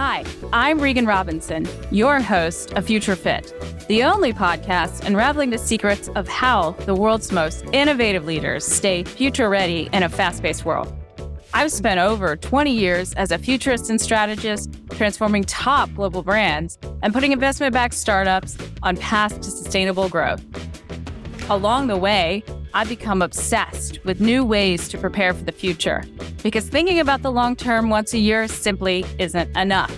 Hi, I'm Regan Robinson, your host of Future Fit, the only podcast unraveling the secrets of how the world's most innovative leaders stay future ready in a fast-paced world. I've spent over 20 years as a futurist and strategist, transforming top global brands and putting investment-backed startups on paths to sustainable growth. Along the way, I've become obsessed with new ways to prepare for the future, because thinking about the long term once a year simply isn't enough.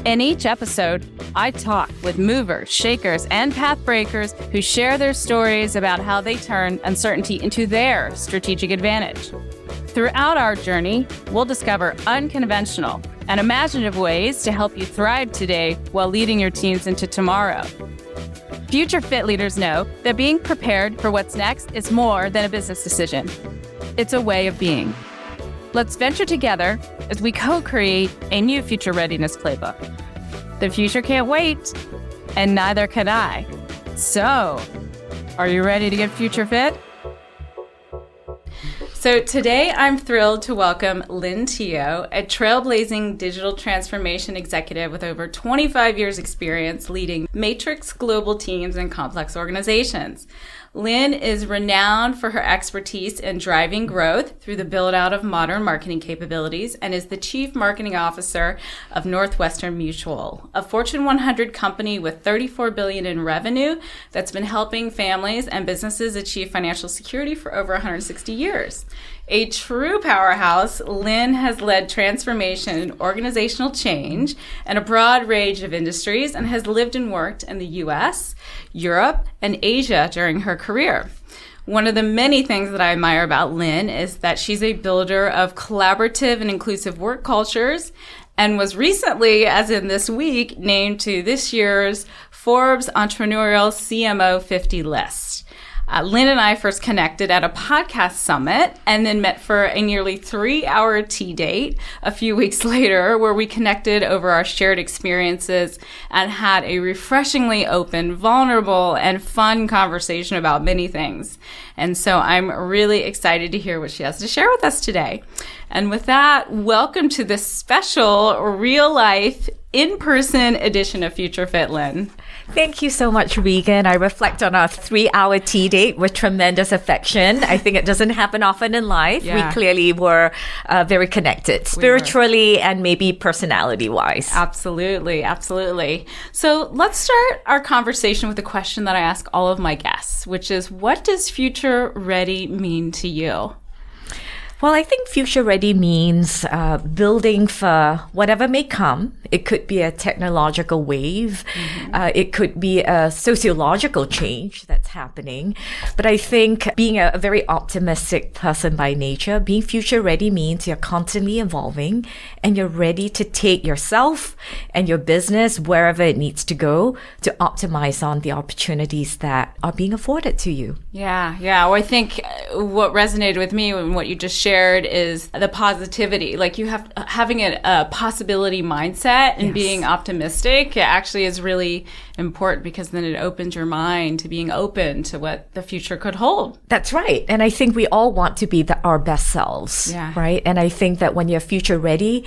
In each episode, I talk with movers, shakers, and path breakers who share their stories about how they turn uncertainty into their strategic advantage. Throughout our journey, we'll discover unconventional and imaginative ways to help you thrive today while leading your teams into tomorrow. Future Fit leaders know that being prepared for what's next is more than a business decision. It's a way of being. Let's venture together as we co-create a new future readiness playbook. The future can't wait, and neither can I. So, are you ready to get future fit? So today I'm thrilled to welcome Lynn Teo, a trailblazing digital transformation executive with over 25 years experience leading matrix global teams and complex organizations. Lynn is renowned for her expertise in driving growth through the build-out of modern marketing capabilities and is the Chief Marketing Officer of Northwestern Mutual, a Fortune 100 company with $34 billion in revenue that's been helping families and businesses achieve financial security for over 160 years. A true powerhouse, Lynn has led transformation and organizational change in a broad range of industries and has lived and worked in the U.S., Europe, and Asia during her career. One of the many things that I admire about Lynn is that she's a builder of collaborative and inclusive work cultures and was recently, as in this week, named to this year's Forbes Entrepreneurial CMO 50 list. Lynn and I first connected at a podcast summit and then met for a nearly 3-hour tea date a few weeks later, where we connected over our shared experiences and had a refreshingly open, vulnerable, and fun conversation about many things. And so I'm really excited to hear what she has to share with us today. And with that, welcome to this special real-life, in-person edition of Future Fit, Lynn. Thank you so much, Regan. I reflect on our 3-hour tea date with tremendous affection. I think it doesn't happen often in life. Yeah. We clearly were very connected, spiritually and maybe personality-wise. Absolutely, absolutely. So let's start our conversation with a question that I ask all of my guests, which is, what does future ready mean to you? Well, I think future ready means building for whatever may come. It could be a technological wave. It could be a sociological change that's happening. But I think being a very optimistic person by nature, being future ready means you're constantly evolving and you're ready to take yourself and your business wherever it needs to go to optimize on the opportunities that are being afforded to you. Yeah. Well, I think what resonated with me and what you just shared is the positivity. Like having a possibility mindset and being optimistic actually is really important, because then it opens your mind to being open to what the future could hold. That's right. And I think we all want to be our best selves, right? And I think that when you're future ready,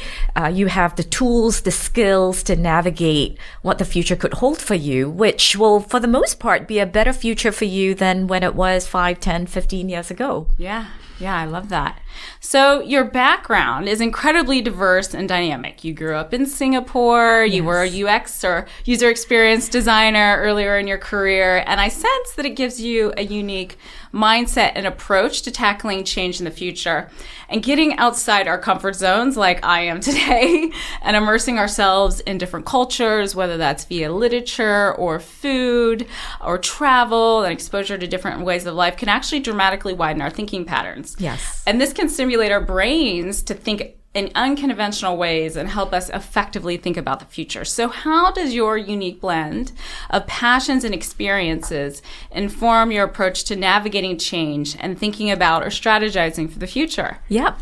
you have the tools, the skills to navigate what the future could hold for you, which will, for the most part, be a better future for you than when it was 5, 10, 15 years ago. Yeah, I love that. So your background is incredibly diverse and dynamic. You grew up in Singapore, you were a UX or user experience designer earlier in your career, and I sense that it gives you a unique mindset and approach to tackling change in the future and getting outside our comfort zones like I am today and immersing ourselves in different cultures, whether that's via literature or food or travel, and exposure to different ways of life can actually dramatically widen our thinking patterns. Yes. And this can stimulate our brains to think in unconventional ways and help us effectively think about the future. So how does your unique blend of passions and experiences inform your approach to navigating change and thinking about or strategizing for the future? Yeah.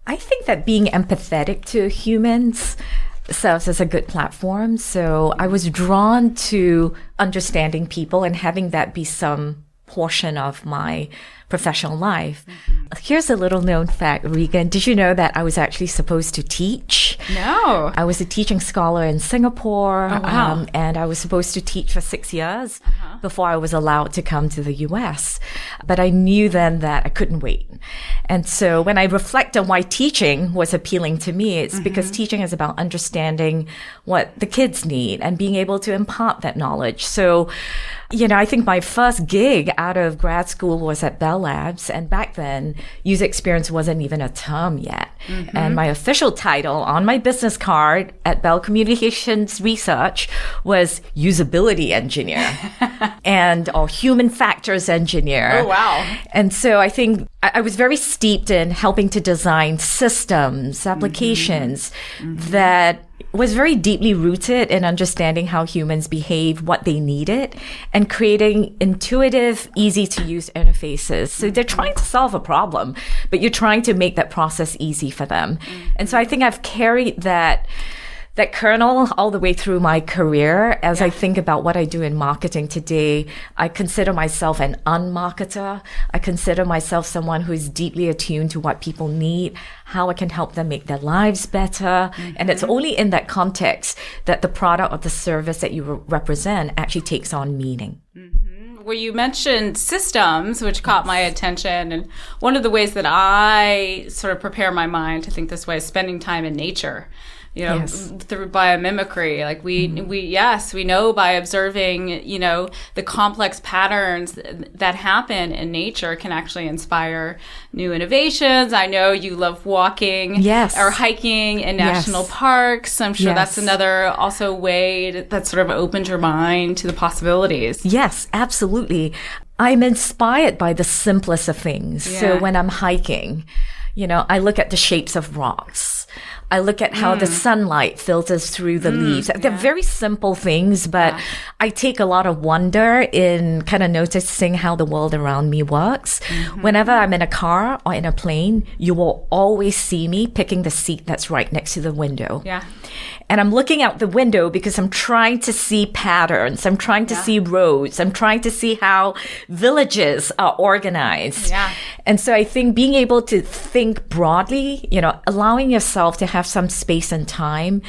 I think that being empathetic to humans serves as a good platform. So I was drawn to understanding people and having that be some portion of my professional life. Here's a little known fact, Regan. Did you know that I was actually supposed to teach? No. I was a teaching scholar in Singapore, Oh, wow. and I was supposed to teach for 6 years before I was allowed to come to the US. But I knew then that I couldn't wait. And so when I reflect on why teaching was appealing to me, it's because teaching is about understanding what the kids need and being able to impart that knowledge. So, I think my first gig out of grad school was at Bell Labs. And back then, user experience wasn't even a term yet. And my official title on my business card at Bell Communications Research was usability engineer or human factors engineer. Oh, wow. And so I think I was very steeped in helping to design systems, applications that was very deeply rooted in understanding how humans behave, what they needed, and creating intuitive, easy to use interfaces. So they're trying to solve a problem, but you're trying to make that process easy for them. And so I think I've carried that kernel all the way through my career. As I think about what I do in marketing today, I consider myself an unmarketer. I consider myself someone who is deeply attuned to what people need, how I can help them make their lives better. And it's only in that context that the product or the service that you represent actually takes on meaning. Well, you mentioned systems, which caught my attention. And one of the ways that I sort of prepare my mind to think this way is spending time in nature. Through biomimicry, like we know by observing, the complex patterns that happen in nature can actually inspire new innovations. I know you love walking or hiking in national parks. I'm sure that's another also way that sort of opened your mind to the possibilities. Yes, absolutely. I'm inspired by the simplest of things. Yeah. So when I'm hiking, I look at the shapes of rocks. I look at how the sunlight filters through the leaves. They're very simple things, but I take a lot of wonder in kind of noticing how the world around me works. Whenever I'm in a car or in a plane, you will always see me picking the seat that's right next to the window. Yeah. And I'm looking out the window because I'm trying to see patterns. I'm trying to see roads. I'm trying to see how villages are organized. Yeah. And so I think being able to think broadly, allowing yourself to have some space and time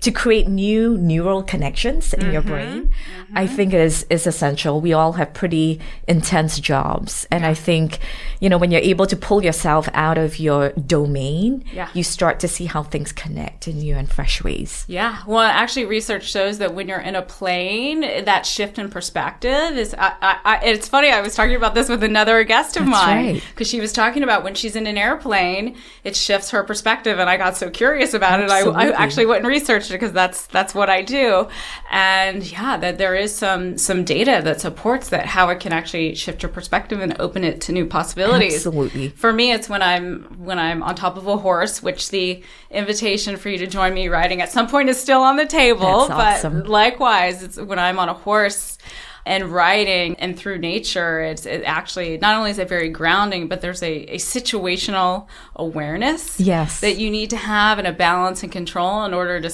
to create new neural connections in your brain, I think is essential. We all have pretty intense jobs. And I think, when you're able to pull yourself out of your domain, you start to see how things connect in new and fresh ways. Yeah. Well, actually, research shows that when you're in a plane, that shift in perspective is, it's funny, I was talking about this with another guest of mine, because she was talking about when she's in an airplane, it shifts her perspective. And I got so curious about it. I actually went and researched it because that's what I do. And that there is some data that supports that, how it can actually shift your perspective and open it to new possibilities. Absolutely. For me, it's when I'm on top of a horse, which the invitation for you to join me riding at some point is still on the table. That's awesome. But likewise, it's when I'm on a horse and riding and through nature, it actually, not only is it very grounding, but there's a situational awareness that you need to have, and a balance and control in order to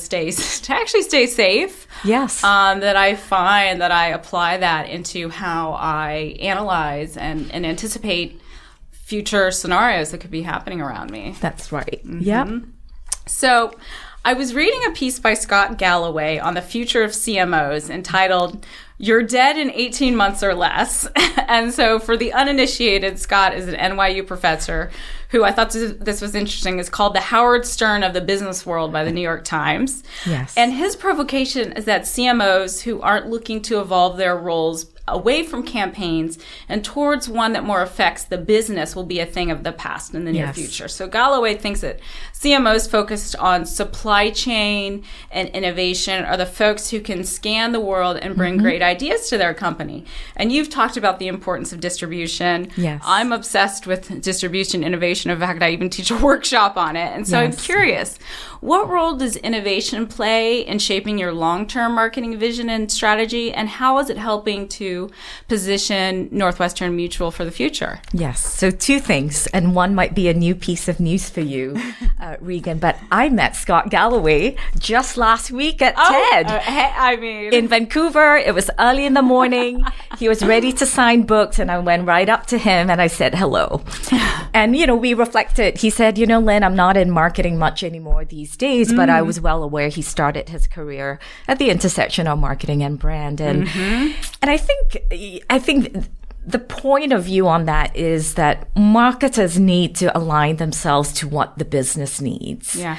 actually stay safe. Yes. That I find that I apply that into how I analyze and anticipate future scenarios that could be happening around me. That's right. Yeah. So I was reading a piece by Scott Galloway on the future of CMOs entitled "You're Dead in 18 Months or Less." And so for the uninitiated, Scott is an NYU professor who, I thought this was interesting, is called the Howard Stern of the business world by the New York Times. Yes. And his provocation is that CMOs who aren't looking to evolve their roles away from campaigns and towards one that more affects the business will be a thing of the past in the near future. So Galloway thinks that CMOs focused on supply chain and innovation are the folks who can scan the world and bring great ideas to their company. And you've talked about the importance of distribution. Yes. I'm obsessed with distribution innovation. In fact, I even teach a workshop on it. And so I'm curious, what role does innovation play in shaping your long-term marketing vision and strategy? And how is it helping to position Northwestern Mutual for the future? Yes. So two things, and one might be a new piece of news for you. Regan, but I met Scott Galloway just last week at TED. In Vancouver. It was early in the morning. He was ready to sign books, and I went right up to him and I said hello. And, we reflected. He said, Lynn, I'm not in marketing much anymore these days, but I was well aware he started his career at the intersection of marketing and brand. And and I think the point of view on that is that marketers need to align themselves to what the business needs. Yeah.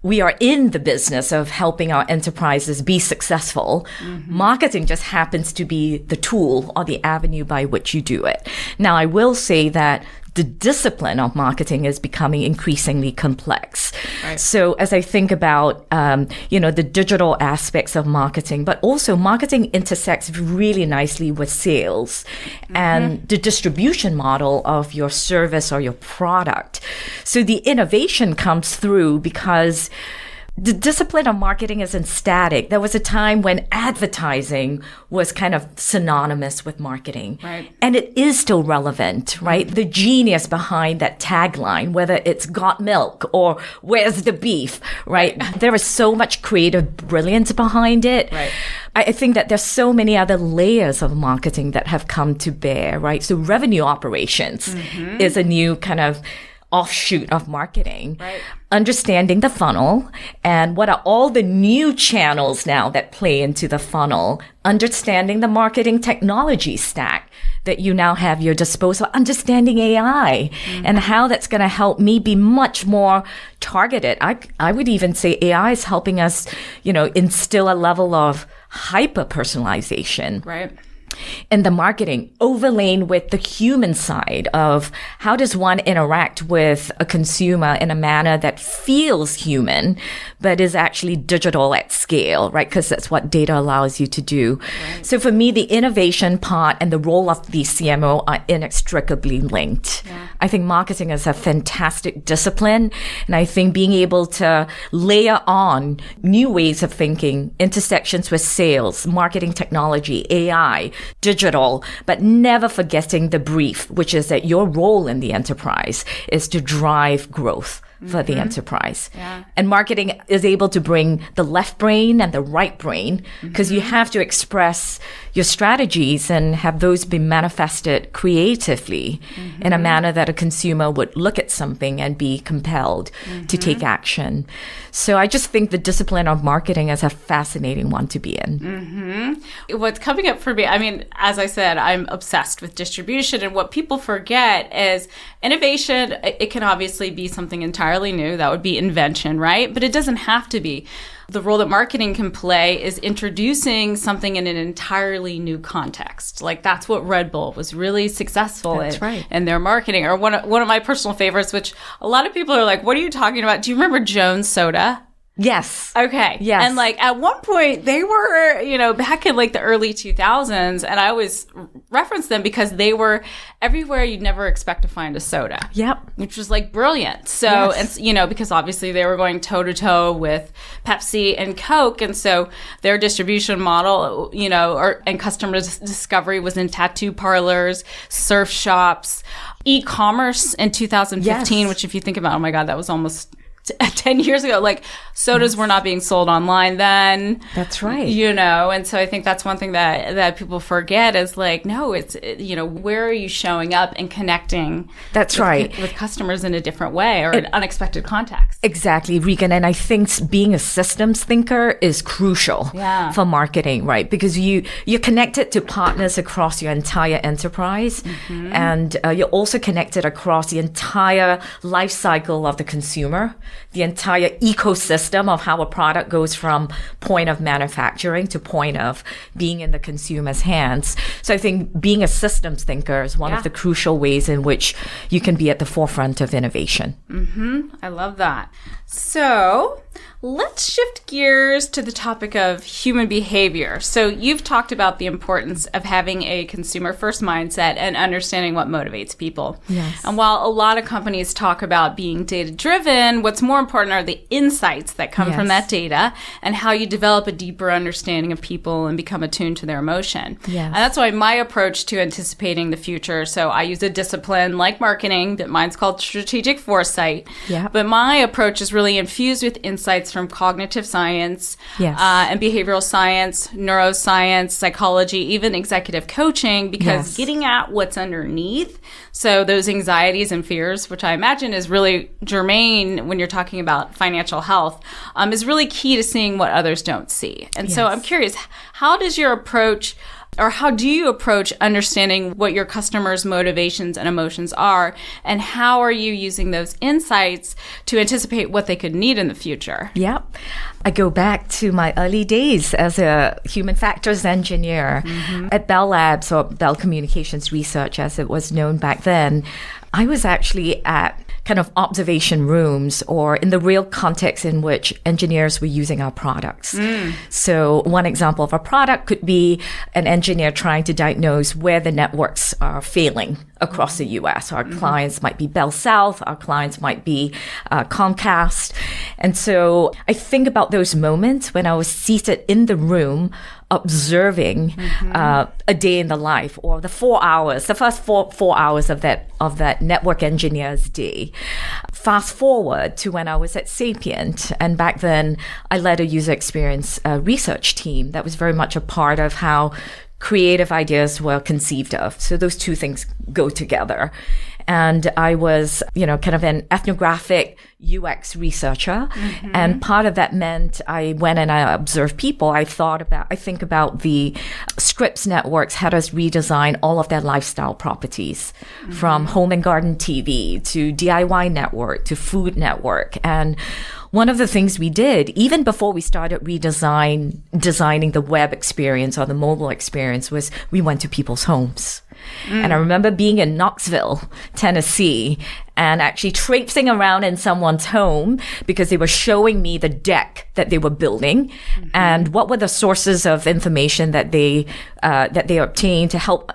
We are in the business of helping our enterprises be successful. Marketing just happens to be the tool or the avenue by which you do it. Now, I will say that the discipline of marketing is becoming increasingly complex. Right. So as I think about, the digital aspects of marketing, but also marketing intersects really nicely with sales and the distribution model of your service or your product. So the innovation comes through because the discipline of marketing isn't static. There was a time when advertising was kind of synonymous with marketing. Right. And it is still relevant, right? The genius behind that tagline, whether it's got milk or where's the beef, right? There is so much creative brilliance behind it. Right. I think that there's so many other layers of marketing that have come to bear, right? So revenue operations is a new kind of offshoot of marketing. Right. Understanding the funnel and what are all the new channels now that play into the funnel, understanding the marketing technology stack that you now have your disposal, understanding AI and how that's going to help me be much more targeted. I would even say AI is helping us, instill a level of hyper personalization. Right. And the marketing overlain with the human side of how does one interact with a consumer in a manner that feels human, but is actually digital at scale, right? Because that's what data allows you to do. Right. So for me, the innovation part and the role of the CMO are inextricably linked. Yeah. I think marketing is a fantastic discipline. And I think being able to layer on new ways of thinking, intersections with sales, marketing technology, AI, digital, but never forgetting the brief, which is that your role in the enterprise is to drive growth for the enterprise. Yeah. And marketing is able to bring the left brain and the right brain because you have to express your strategies and have those be manifested creatively in a manner that a consumer would look at something and be compelled to take action. So I just think the discipline of marketing is a fascinating one to be in. What's coming up for me, as I said, I'm obsessed with distribution, and what people forget is innovation. It can obviously be something entirely new. That would be invention, right? But it doesn't have to be. The role that marketing can play is introducing something in an entirely new context. Like that's what Red Bull was really successful in their marketing. Or one of my personal favorites, which a lot of people are like, what are you talking about? Do you remember Jones Soda? Yes. Okay. Yes. And at one point they were, back in the early 2000s, and I always reference them because they were everywhere you'd never expect to find a soda. Yep. Which was brilliant. So, and because obviously they were going toe to toe with Pepsi and Coke. And so their distribution model, and customer discovery was in tattoo parlors, surf shops, e-commerce in 2015, which if you think about, oh my God, that was almost 10 years ago, sodas were not being sold online then. That's right. And so I think that's one thing that people forget is no, it's, where are you showing up and connecting with customers in a different way or an unexpected context. Exactly, Regan. And I think being a systems thinker is crucial for marketing, right? Because you're connected to partners across your entire enterprise and you're also connected across the entire life cycle of the consumer, the entire ecosystem of how a product goes from point of manufacturing to point of being in the consumer's hands. So I think being a systems thinker is one of the crucial ways in which you can be at the forefront of innovation. I love that. So let's shift gears to the topic of human behavior. So you've talked about the importance of having a consumer-first mindset and understanding what motivates people. Yes. And while a lot of companies talk about being data-driven, what's more important are the insights that come from that data and how you develop a deeper understanding of people and become attuned to their emotion. Yes. And that's why my approach to anticipating the future, so I use a discipline like marketing, but mine's called strategic foresight. Yeah. But my approach is really infused with insights from cognitive science and behavioral science, neuroscience, psychology, even executive coaching, because getting at what's underneath, so those anxieties and fears, which I imagine is really germane when you're talking about financial health, is really key to seeing what others don't see. And so I'm curious, how does your approach, or how do you approach understanding what your customers' motivations and emotions are, and how are you using those insights to anticipate what they could need in the future? Yeah. I go back to my early days as a human factors engineer at Bell Labs, or Bell Communications Research as it was known back then. I was actually at kind of observation rooms, or in the real context in which engineers were using our products. So one example of a product could be an engineer trying to diagnose where the networks are failing across the US. Our clients might be Bell South, our clients might be Comcast. And so I think about those moments when I was seated in the room observing a day in the life, or the 4 hours, the first four hours of that network engineer's day. Fast forward to when I was at Sapient, and back then I led a user experience research team that was very much a part of how creative ideas were conceived of. So those two things go together. And I was, kind of an ethnographic UX researcher. And part of that meant I went and I observed people. I think about the Scripps networks had us redesign all of their lifestyle properties, from home and garden TV to DIY network to food network. And one of the things we did, even before we started designing the web experience or the mobile experience, was we went to people's homes. And I remember being in Knoxville, Tennessee, and actually traipsing around in someone's home because they were showing me the deck that they were building and what were the sources of information that they obtained to help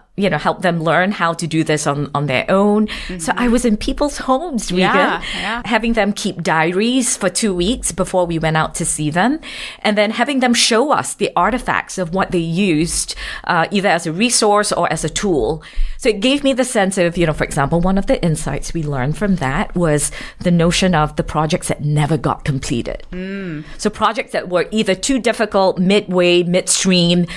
them learn how to do this on their own. So I was in people's homes, Regan, having them keep diaries for 2 weeks before we went out to see them, and then having them show us the artifacts of what they used, either as a resource or as a tool. So it gave me the sense of, for example, one of the insights we learned from that was the notion of the projects that never got completed. So projects that were either too difficult, midway, midstream,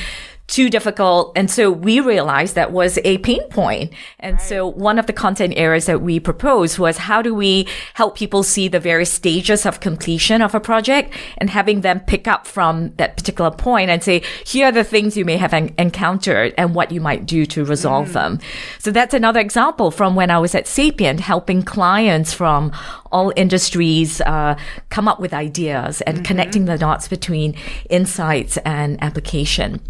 too difficult. And so we realized that was a pain point. And so one of the content areas that we proposed was, how do we help people see the various stages of completion of a project, and having them pick up from that particular point and say, here are the things you may have encountered and what you might do to resolve them. So that's another example from when I was at Sapient, helping clients from all industries come up with ideas and connecting the dots between insights and application.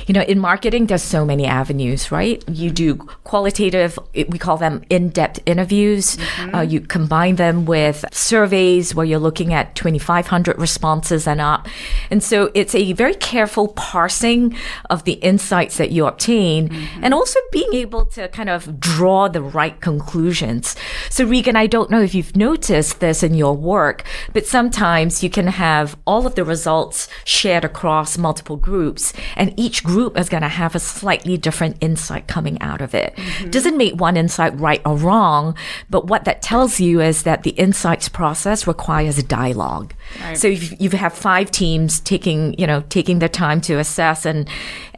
In marketing, there's so many avenues, right? You do qualitative, we call them in-depth interviews. You combine them with surveys where you're looking at 2,500 responses and up. And so it's a very careful parsing of the insights that you obtain, and also being able to kind of draw the right conclusions. So Regan, I don't know if you've noticed this in your work, but sometimes you can have all of the results shared across multiple groups, and each group is going to have a slightly different insight coming out of it. Doesn't make one insight right or wrong, but what that tells you is that the insights process requires dialogue. Right. So if you have 5 teams taking their time to assess and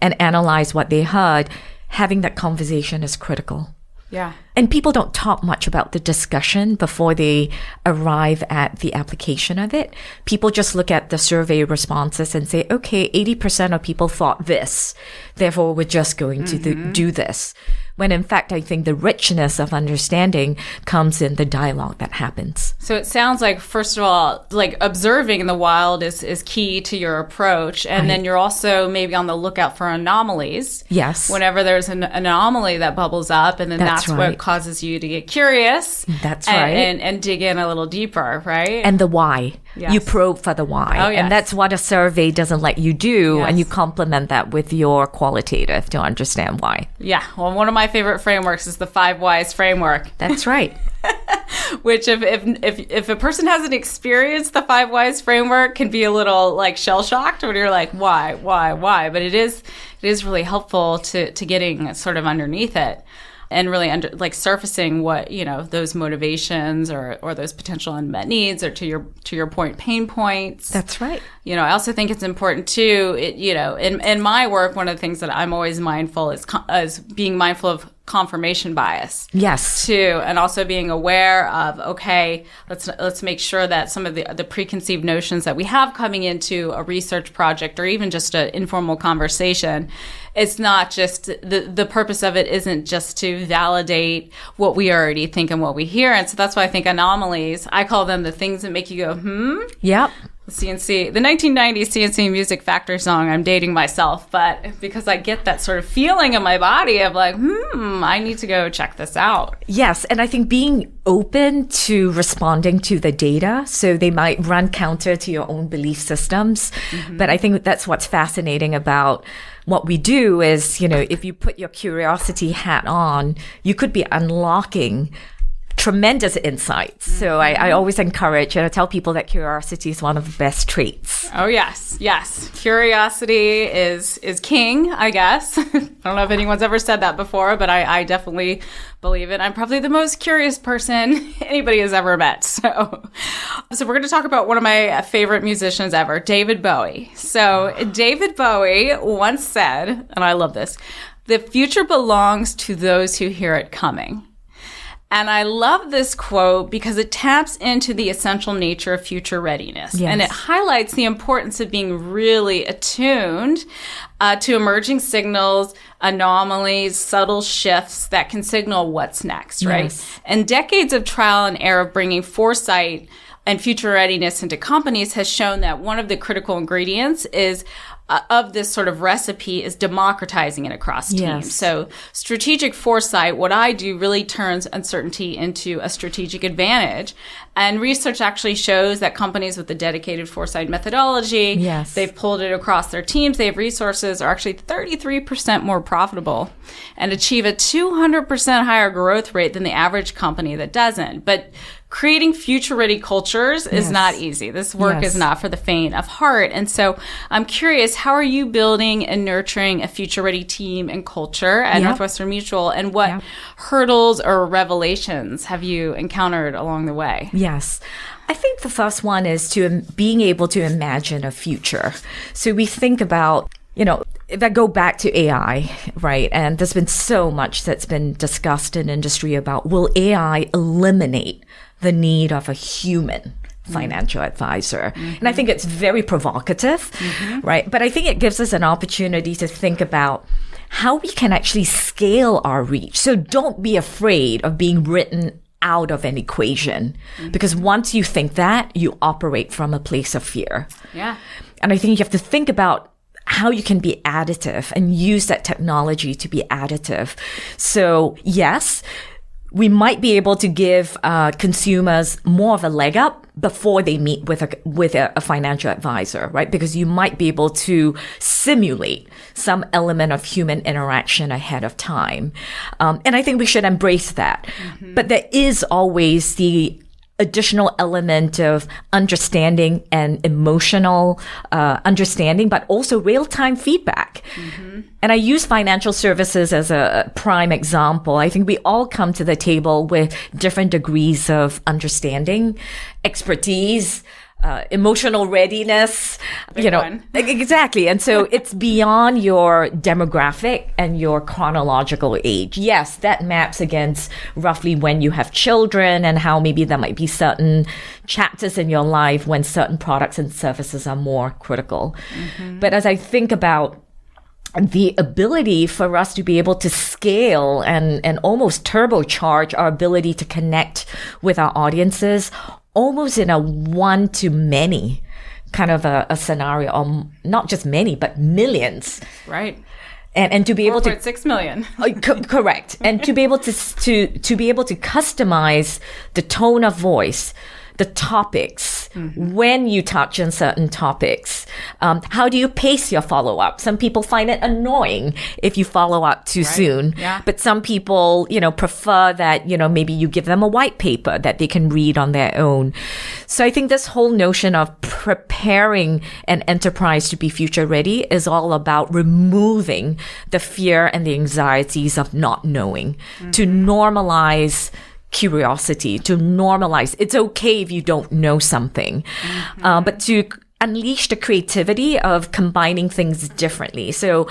analyze what they heard, having that conversation is critical. Yeah. And people don't talk much about the discussion before they arrive at the application of it. People just look at the survey responses and say, okay, 80% of people thought this, therefore we're just going to do this. When in fact, I think the richness of understanding comes in the dialogue that happens. So it sounds like, first of all, like observing in the wild is key to your approach. And then you're also maybe on the lookout for anomalies. Yes. Whenever there's an anomaly that bubbles up, and then that's what causes you to get curious. That's right. And dig in a little deeper, right? And the why. Yes. You probe for the why. Oh, yes. And that's what a survey doesn't let you do. Yes. And you complement that with your qualitative to understand why. Yeah. Well, one of my favorite frameworks is the 5 Whys framework. That's right. which if a person hasn't experienced the 5 whys framework can be a little like shell shocked when you're like, why? But it is really helpful to getting sort of underneath it. And really surfacing what, those motivations or those potential unmet needs, or to your point, pain points. That's right. I also think it's important too, in my work, one of the things that I'm always mindful is being mindful of confirmation bias. Yes. Too, and also being aware of, okay, let's make sure that some of the preconceived notions that we have coming into a research project or even just an informal conversation, it's not just the purpose of it isn't just to validate what we already think and what we hear. And so that's why I think anomalies, I call them the things that make you go, Yep. CNC, the 1990s CNC Music Factory song, I'm dating myself, but because I get that sort of feeling in my body of like, I need to go check this out. Yes, and I think being open to responding to the data, so they might run counter to your own belief systems, but I think that's what's fascinating about what we do is, if you put your curiosity hat on, you could be unlocking tremendous insights. So I always encourage and I tell people that curiosity is one of the best traits. Oh, yes. Curiosity is king, I guess. I don't know if anyone's ever said that before, but I definitely believe it. I'm probably the most curious person anybody has ever met. So we're going to talk about one of my favorite musicians ever, David Bowie. So David Bowie once said, and I love this, "The future belongs to those who hear it coming." And I love this quote because it taps into the essential nature of future readiness. Yes. And it highlights the importance of being really attuned to emerging signals, anomalies, subtle shifts that can signal what's next, right? Yes. And decades of trial and error of bringing foresight and future readiness into companies has shown that one of the critical ingredients is of this sort of recipe is democratizing it across teams. Yes. So strategic foresight, what I do really turns uncertainty into a strategic advantage. And research actually shows that companies with a dedicated foresight methodology, yes, they've pulled it across their teams, they have resources, are actually 33% more profitable and achieve a 200% higher growth rate than the average company that doesn't. But creating future-ready cultures is not easy. This work is not for the faint of heart. And so I'm curious, how are you building and nurturing a future-ready team and culture at Northwestern Mutual? And what hurdles or revelations have you encountered along the way? Yes. I think the first one is to being able to imagine a future. So we think about, if I go back to AI, right? And there's been so much that's been discussed in industry about, will AI eliminate the need of a human financial advisor? And I think it's very provocative, right? But I think it gives us an opportunity to think about how we can actually scale our reach. So don't be afraid of being written out of an equation, because once you think that, you operate from a place of fear. Yeah. And I think you have to think about how you can be additive and use that technology to be additive. So yes, we might be able to give consumers more of a leg up before they meet with a financial advisor, right? Because you might be able to simulate some element of human interaction ahead of time. And I think we should embrace that. But there is always the additional element of understanding and emotional understanding, but also real-time feedback. And I use financial services as a prime example. I think we all come to the table with different degrees of understanding, expertise, emotional readiness, Big one. Exactly. And so it's beyond your demographic and your chronological age. Yes, that maps against roughly when you have children and how maybe there might be certain chapters in your life when certain products and services are more critical. But as I think about the ability for us to be able to scale and almost turbocharge our ability to connect with our audiences, almost in a one-to-many kind of a scenario, or not just many, but millions. Right. And to be able to 4.6 million. Correct. And to be able to be able to customize the tone of voice, the topics, when you touch on certain topics. How do you pace your follow-up? Some people find it annoying if you follow up too soon. Yeah. But some people, prefer that, maybe you give them a white paper that they can read on their own. So I think this whole notion of preparing an enterprise to be future ready is all about removing the fear and the anxieties of not knowing, to normalize curiosity, to normalize. It's okay if you don't know something, but to unleash the creativity of combining things differently. So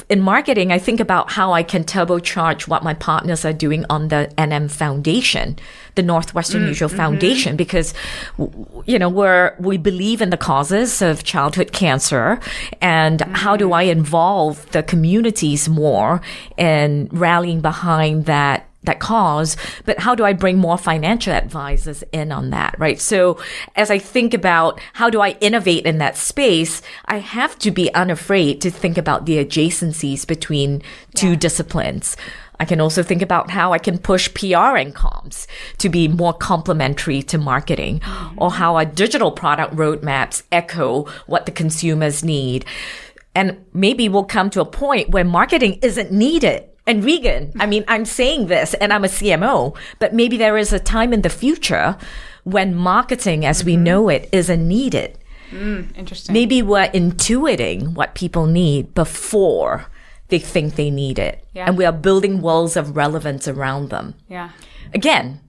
in marketing, I think about how I can turbocharge what my partners are doing on the NM Foundation, the Northwestern Mutual Foundation, because, we believe in the causes of childhood cancer, and how do I involve the communities more in rallying behind that cause, but how do I bring more financial advisors in on that, right? So as I think about how do I innovate in that space, I have to be unafraid to think about the adjacencies between two disciplines. I can also think about how I can push PR and comms to be more complementary to marketing, or how our digital product roadmaps echo what the consumers need. And maybe we'll come to a point where marketing isn't needed. And Regan, I'm saying this and I'm a CMO, but maybe there is a time in the future when marketing as we know it isn't needed. Interesting. Maybe we're intuiting what people need before they think they need it. Yeah. And we are building walls of relevance around them. Yeah. Again,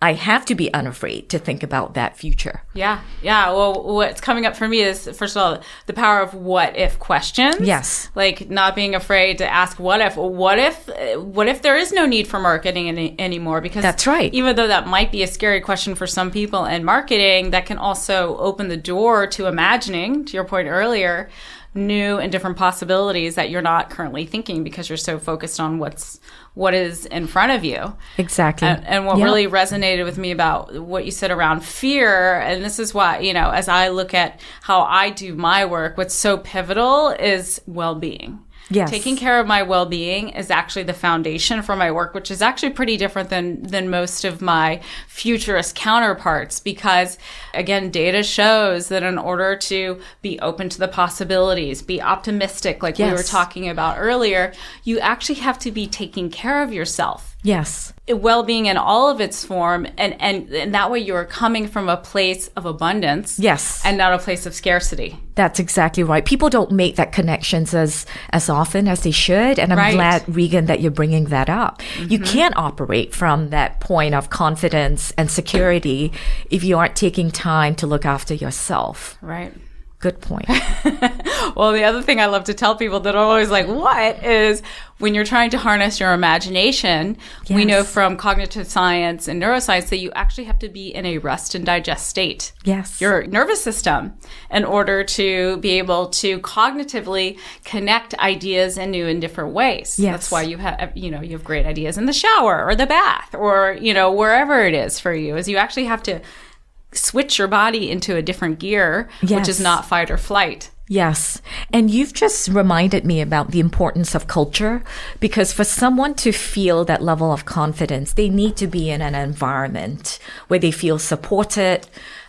I have to be unafraid to think about that future. Yeah. Well, what's coming up for me is, first of all, the power of what if questions. Yes. Like not being afraid to ask what if there is no need for marketing anymore? Because that's right. Even though that might be a scary question for some people in marketing, that can also open the door to imagining, to your point earlier, new and different possibilities that you're not currently thinking because you're so focused on what is in front of you. Exactly. And what really resonated with me about what you said around fear, and this is why, as I look at how I do my work, what's so pivotal is well-being. Yes. Taking care of my well-being is actually the foundation for my work, which is actually pretty different than most of my futurist counterparts, because again, data shows that in order to be open to the possibilities, be optimistic, like we were talking about earlier, you actually have to be taking care of yourself. Yes. Well-being in all of its form, and that way you're coming from a place of abundance. Yes. And not a place of scarcity. That's exactly right. People don't make that connections as often as they should. And I'm glad, Regan, that you're bringing that up. You can't operate from that point of confidence and security if you aren't taking time to look after yourself. Right. Good point. Well, the other thing I love to tell people that are always like, what is when you're trying to harness your imagination, we know from cognitive science and neuroscience that you actually have to be in a rest and digest state. Yes. Your nervous system, in order to be able to cognitively connect ideas in new and different ways. Yes. That's why you have great ideas in the shower or the bath or, wherever it is for you, is you actually have to switch your body into a different gear, which is not fight or flight. Yes. And you've just reminded me about the importance of culture, because for someone to feel that level of confidence, they need to be in an environment where they feel supported,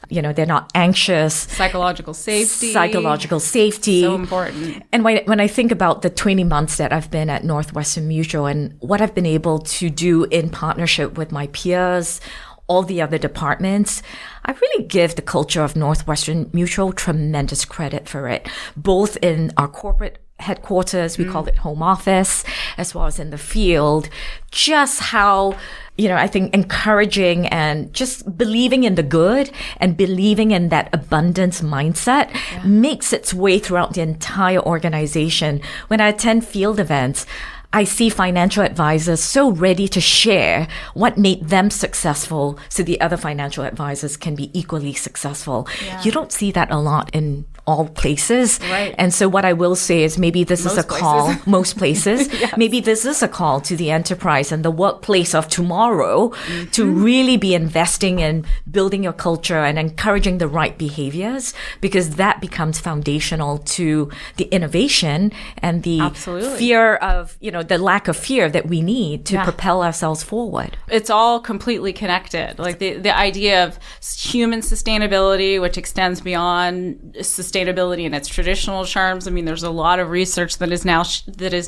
they're not anxious. Psychological safety. So important. And when I think about the 20 months that I've been at Northwestern Mutual and what I've been able to do in partnership with my peers, all the other departments, I really give the culture of Northwestern Mutual tremendous credit for it, both in our corporate headquarters, we call it home office, as well as in the field. Just how, I think encouraging and just believing in the good and believing in that abundance mindset makes its way throughout the entire organization. When I attend field events, I see financial advisors so ready to share what made them successful so the other financial advisors can be equally successful. Yeah. You don't see that a lot in all places. Right. And so what I will say is maybe this is a call, most places, yes. Maybe this is a call to the enterprise and the workplace of tomorrow to really be investing in building your culture and encouraging the right behaviors, because that becomes foundational to the innovation and the fear of, the lack of fear that we need to propel ourselves forward. It's all completely connected. Like the idea of human sustainability, which extends beyond sustainability in its traditional terms. I mean, there's a lot of research that is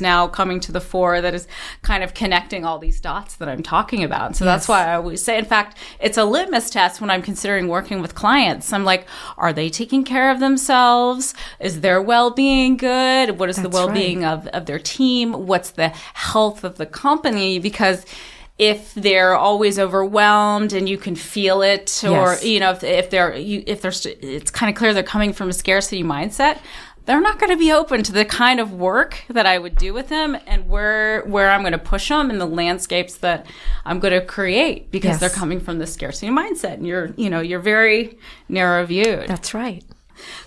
now coming to the fore that is kind of connecting all these dots that I'm talking about. So that's why I always say, in fact, it's a litmus test when I'm considering working with clients. I'm like, are they taking care of themselves? Is their well-being good? What is the well-being of their team? What's the health of the company? Because if they're always overwhelmed and you can feel it, or if it's kind of clear they're coming from a scarcity mindset, they're not going to be open to the kind of work that I would do with them and where I'm going to push them in the landscapes that I'm going to create, because they're coming from the scarcity mindset, and you're very narrow viewed. That's right.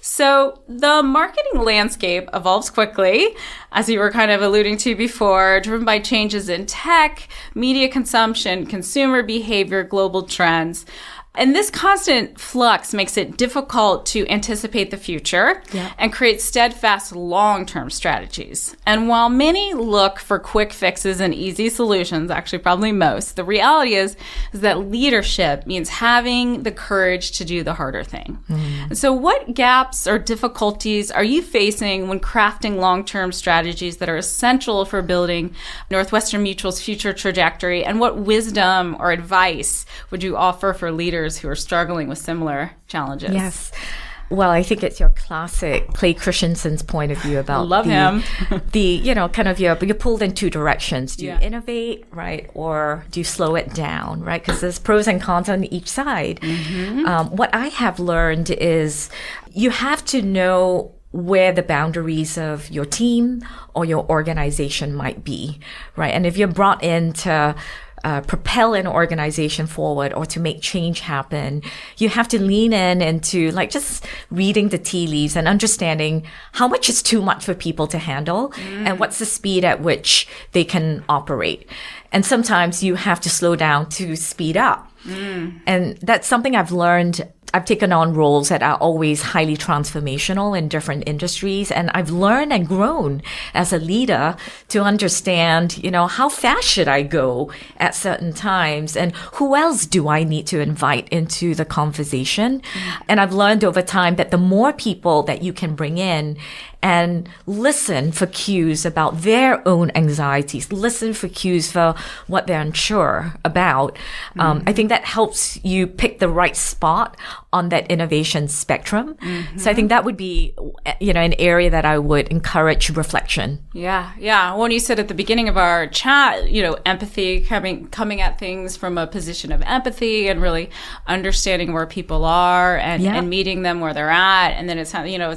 So the marketing landscape evolves quickly, as you were kind of alluding to before, driven by changes in tech, media consumption, consumer behavior, global trends. And this constant flux makes it difficult to anticipate the future and create steadfast long-term strategies. And while many look for quick fixes and easy solutions, actually probably most, the reality is that leadership means having the courage to do the harder thing. And so what gaps or difficulties are you facing when crafting long-term strategies that are essential for building Northwestern Mutual's future trajectory? And what wisdom or advice would you offer for leaders who are struggling with similar challenges? Yes. Well, I think it's your classic Clay Christensen's point of view about him. You're pulled in two directions. Do you innovate, right? Or do you slow it down, right? Because there's pros and cons on each side. What I have learned is you have to know where the boundaries of your team or your organization might be, right? And if you're brought in to propel an organization forward or to make change happen, you have to lean in into like just reading the tea leaves and understanding how much is too much for people to handle and what's the speed at which they can operate. And sometimes you have to slow down to speed up. And that's something I've learned. I've taken on roles that are always highly transformational in different industries. And I've learned and grown as a leader to understand, how fast should I go at certain times? And who else do I need to invite into the conversation? And I've learned over time that the more people that you can bring in and listen for cues about their own anxieties, listen for cues for what they're unsure about, I think that helps you pick the right spot on that innovation spectrum. So I think that would be, an area that I would encourage reflection. Yeah. When you said at the beginning of our chat, empathy, coming at things from a position of empathy and really understanding where people are and meeting them where they're at. And then it's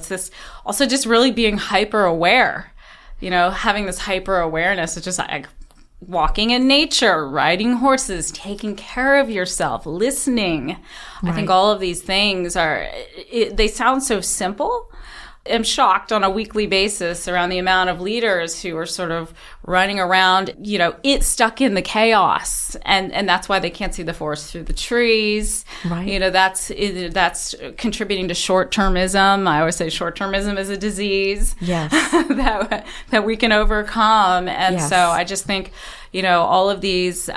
this also just really being hyper aware, having this hyper awareness. It's just like walking in nature, riding horses, taking care of yourself, listening. Right. I think all of these things they sound so simple. I'm shocked on a weekly basis around the amount of leaders who are sort of running around, it's stuck in the chaos. And that's why they can't see the forest through the trees. Right. That's contributing to short-termism. I always say short-termism is a disease. Yes. that we can overcome. And so I just think, all of these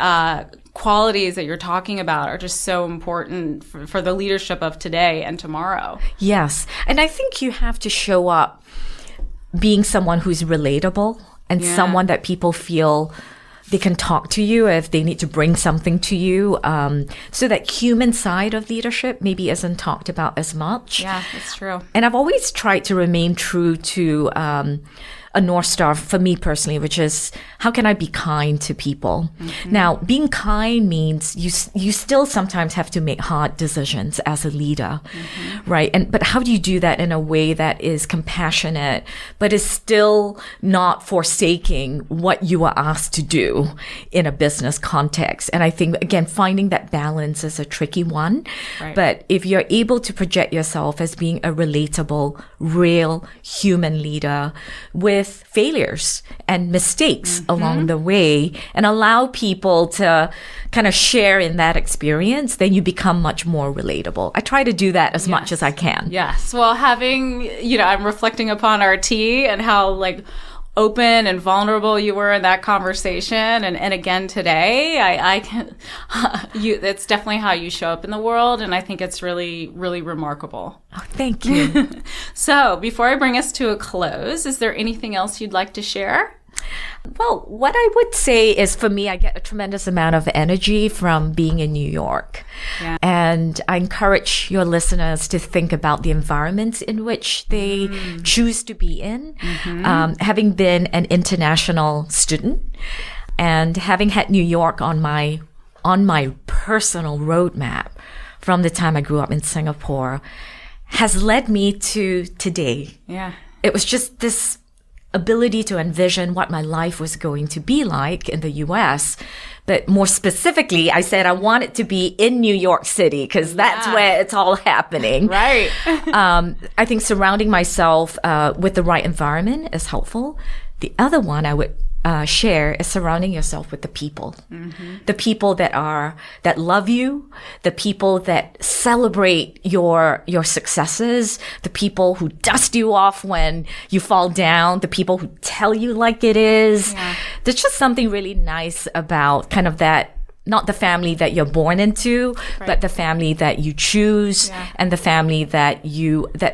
qualities that you're talking about are just so important for the leadership of today and tomorrow. Yes. And I think you have to show up being someone who's relatable and someone that people feel they can talk to you if they need to bring something to you. So that human side of leadership maybe isn't talked about as much. Yeah, that's true. And I've always tried to remain true to a North Star for me personally, which is how can I be kind to people? Now, being kind means you still sometimes have to make hard decisions as a leader, right? But how do you do that in a way that is compassionate, but is still not forsaking what you are asked to do in a business context? And I think, again, finding that balance is a tricky one. Right. But if you're able to project yourself as being a relatable, real human leader with failures and mistakes along the way and allow people to kind of share in that experience, then you become much more relatable. I try to do that as much as I can. Yes. Well, I'm reflecting upon our tea and how open and vulnerable you were in that conversation, and again today, I can, it's definitely how you show up in the world, and I think it's really, really remarkable. Oh, thank you. So, before I bring us to a close, is there anything else you'd like to share? Well, what I would say is, for me, I get a tremendous amount of energy from being in New York. Yeah. And I encourage your listeners to think about the environments in which they choose to be in. Having been an international student and having had New York on my personal roadmap from the time I grew up in Singapore has led me to today. Yeah. It was just this ability to envision what my life was going to be like in the US. But more specifically, I said I want it to be in New York City because that's where it's all happening. Right. I think surrounding myself with the right environment is helpful. The other one I would share is surrounding yourself with the people. The people that love you, the people that celebrate your successes, the people who dust you off when you fall down, the people who tell you like it is. Yeah. There's just something really nice about kind of that, not the family that you're born into, but the family that you choose, and the family that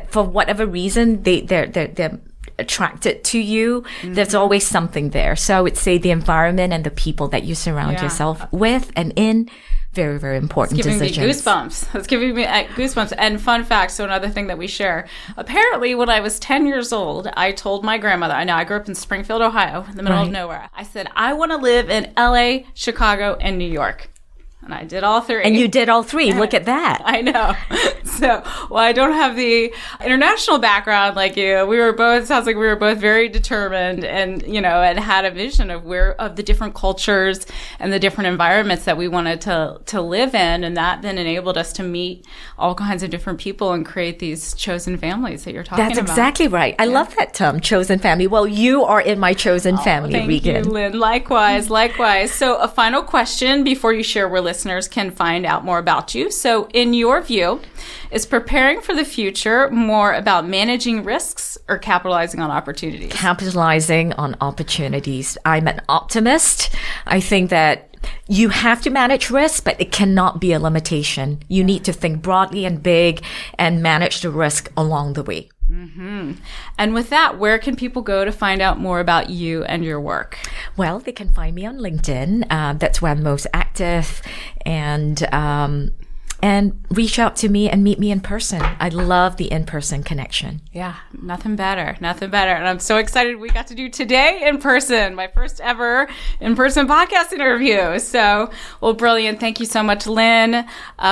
for whatever reason they're attracted to you. There's always something there. So I would say the environment and the people that you surround yourself with and in, very, very important decisions. It's giving me goosebumps. It's giving me goosebumps. And fun fact, so another thing that we share. Apparently, when I was 10 years old, I told my grandmother, I grew up in Springfield, Ohio, in the middle of nowhere. I said, I want to live in LA, Chicago, and New York. And I did all three. And you did all three. Look at that. I know. So, I don't have the international background like you. Sounds like we were both very determined and had a vision of the different cultures and the different environments that we wanted to live in. And that then enabled us to meet all kinds of different people and create these chosen families that you're talking about. That's exactly right. I love that term, chosen family. Well, you are in my chosen family, Regan. Thank you, Lynn. Likewise. So a final question before you share where listeners can find out more about you. So in your view, is preparing for the future more about managing risks or capitalizing on opportunities? Capitalizing on opportunities. I'm an optimist. I think that you have to manage risk, but it cannot be a limitation. You need to think broadly and big and manage the risk along the way. And with that, where can people go to find out more about you and your work? Well, they can find me on LinkedIn. That's where I'm most active. And reach out to me and meet me in person. I love the in-person connection. Yeah, nothing better. And I'm so excited we got to do today in person, my first ever in-person podcast interview. So, well, brilliant. Thank you so much, Lynn,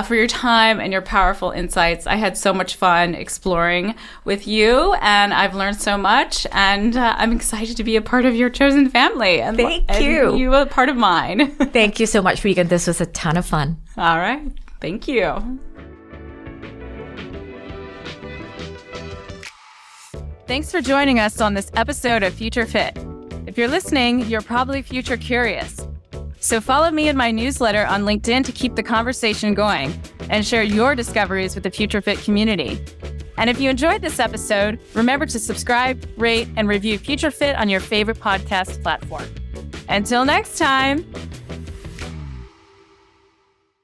for your time and your powerful insights. I had so much fun exploring with you, and I've learned so much, and I'm excited to be a part of your chosen family. Thank you. And you a part of mine. Thank you so much, Regan. This was a ton of fun. All right. Thank you. Thanks for joining us on this episode of Future Fit. If you're listening, you're probably future curious. So follow me in my newsletter on LinkedIn to keep the conversation going and share your discoveries with the Future Fit community. And if you enjoyed this episode, remember to subscribe, rate, and review Future Fit on your favorite podcast platform. Until next time.